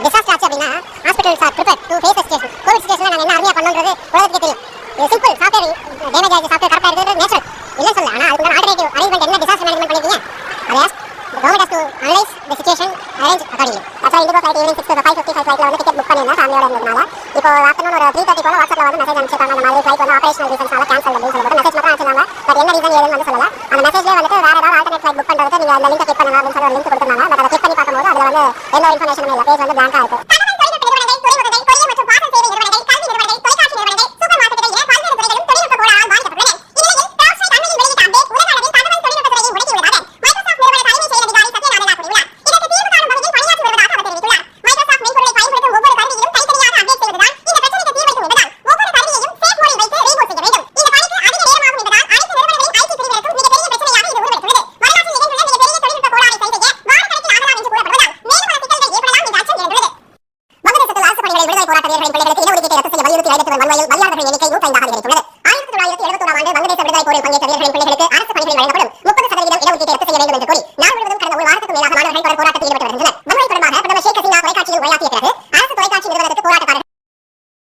Disaster ஆச்சு அப்படின்னா hospitals are prepare to face situation. Covid சிச்சுவேஷன்ல நாங்கள் என்ன அருமையாக பண்ணோன்றது உலகத்துக்கே தெரியும். இது சிம்பிள், சாஃப்ட்வேர் டேமேஜ் ஆகிடுச்சு, சாஃப்ட்வேர் கரெக்டாக இருக்கிறது நேச்சுரல் இல்லைன்னு சொல்லல. ஆனால் அதுக்கு ஆல்டர்னேட்டிவ் அரேஞ்ச்மெண்ட் என்ன டிசாஸ்டர் மேனேஜ்மெண்ட் பண்ணிருக்கீங்க? அதை government has to analyze the situation, arrange accordingly. That's why Indigo flight evening 6 to 5:55 flightல வந்து டிக்கெட் புக் பண்ணிருந்தேன் ஃபேமிலியோட இருந்ததுனால. இப்போ ஆஃப்டர்நூன் ஒரு 3:30 போல வாட்ஸ்அப்ல வந்து மெசேஜ் அனுப்பிச்சிட்டாங்க, இந்த மாதிரி ஃளைட் வந்து ஆபரேஷனல் ரீசன்ஸ்னால கேன்சல் அப்படின்னு சொல்லிட்டு மெசேஜ் மட்டும் அனுப்பிச்சாங்க. பட் என்ன ரீசன் ஏதுன்னு வந்து சொல்லல. அந்த மெசேஜ்ல வந்துட்டு வேற ஏதாவது ஆல்டர்னேட் ஃளைட் புக் பண்றதுக்கு நீங்க அந்த லிங்கை கிளிக் பண்ணுங்க அப்படின்னு சொல்லி ஒரு லிங்க் கொடுத்திருந்தாங்க. பட் அதை கிளிக் பண்ணி பார்க்கும்போது அதுல வந்து எந்த ஒரு இன்ஃபர்மேஷனும் இல்ல. பேஜ் வந்து blank-ஆ இருக்கு. வங்கதேச விடுதலை போரில் பங்கேற்ற வீரர்களின் பிள்ளைகளுக்கு அரசு பணிகளில் வழங்கப்படும் 30% இடஒதுக்கீட்டை ரத்து செய்ய வேண்டும் என்று கோரி